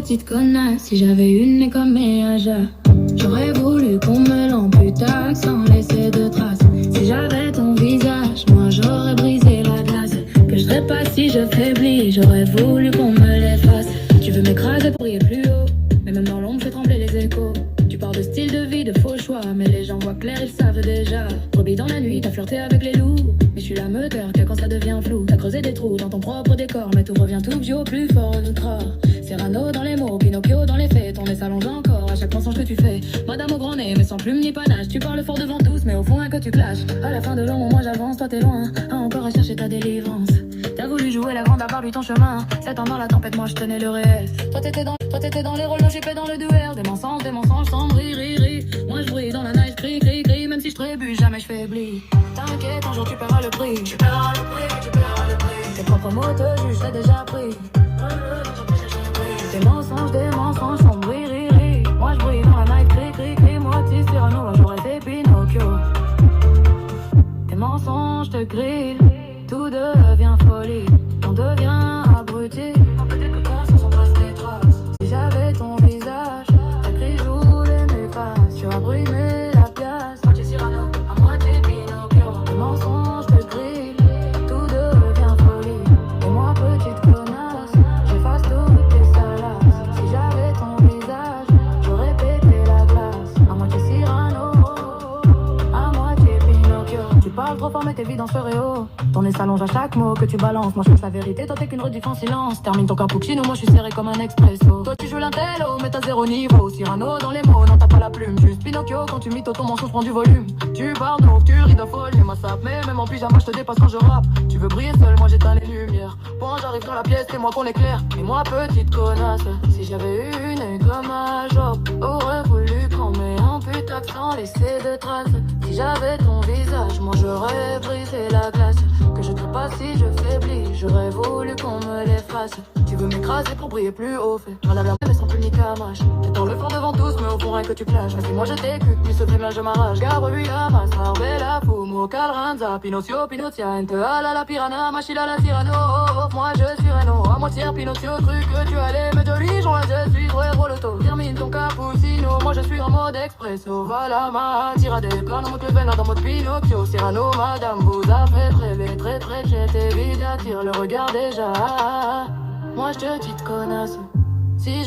petite connasse, si j'avais une nez comme Méaja, j'aurais voulu qu'on me l'amputaque sans laisser de traces. Si j'avais ton visage, moi j'aurais brisé la glace. Que je serais pas si je faiblis, j'aurais voulu qu'on me l'efface. Tu veux m'écraser pour briller plus haut, mais même dans l'ombre, fais trembler les échos. Tu parles de style de vie, de faux choix, mais les gens voient clair, ils savent déjà. Brebis dans la nuit, t'as flirté avec les loups, mais je suis la meuteur que quand ça devient flou. T'as creusé des trous dans ton propre décor, mais tout revient tout vieux, plus fort notre rare. Cyrano dans les mots, Pinocchio dans les faits, ton nez s'allonge encore à chaque mensonge que tu fais. Madame au grand nez, mais sans plume ni panache, tu parles fort devant tous, mais au fond un que tu clashes. À la fin de long, moi j'avance, toi t'es loin, encore à chercher ta délivrance. T'as voulu jouer la grande à part lui ton chemin, 7 ans dans la tempête, moi je tenais le réel. Toi t'étais dans les rôles, j'étais dans le duel. Des mensonges sans rire. Moi je brille dans la night, crie, même si je trébuche, jamais je faiblis. T'inquiète, un jour tu paieras le prix. Tu paieras le prix. Tes propres mots te jugent, t'as déjà pris. Des mensonges sans rire. Moi je brille dans la night, crie, moi tu Cyrano, j'aurais été Pinocchio. Tes mensonges te grillent, tout devient folie, on devient abruti. Peut-être que personne s'en passe des traces. Si j'avais ton visage, ta crise voulait m'effacer. Tu as brûlé la pièce, moitié Cyrano, à moitié Pinocchio. Tes mensonges te grillent, tout devient folie. Et moi petite connasse, j'efface toutes tes salaces. Si j'avais ton visage, j'aurais pété la glace. À moitié Cyrano, à moitié Pinocchio. Tu parles trop fort mais tes vidanges feraient haut. Ton nez s'allonge à chaque mot que tu balances. Moi je pense la vérité, toi t'es qu'une rediff en silence. Termine ton cappuccino, moi je suis serré comme un expresso. Toi tu joues l'intello, mais t'as zéro niveau. Cyrano dans les mots, non t'as pas la plume. Juste Pinocchio, quand tu mythes ton mensonge prend du volume. Tu parles donc, tu ris de folie, ma sape. Mais même en pyjama je te dépasse quand je rappe. Tu veux briller seul, moi j'éteins les lumières. Quand j'arrive dans la pièce, c'est moi qu'on éclaire. Et moi petite connasse, si j'avais une comme un job, aurais voulu qu'on m'amputaque sans laisser de traces. Si j'avais ton visage, moi j'aurais brisé la glace. Que je ne serais pas si je faiblis, j'aurais voulu qu'on me l'efface. Tu veux m'écraser pour briller plus haut, fais je lave la mais sans plus ni camache. T'es dans le fond devant tous, mais au fond rien que tu clashes. Mais si moi je t'écute, plus ce bien je m'arrache. Garuia, Massar, Bella, Fumo, Calranza, Pinocchio, Pinocchia, Enteala, la Piranha, Machila, la Cyrano. Moi je suis Renault, à moitié Pinocchio, cru que tu allais me diriger, je suis trop héros l'auto. Termine ton cappuccino, moi je suis en mode expresso. Voilà ma tirade, plein de mode Level, dans mode Pinocchio. Cyrano, madame, vous a fait rêver. Très j'étais vide, attire le regard déjà. Moi je te petite connasse. Si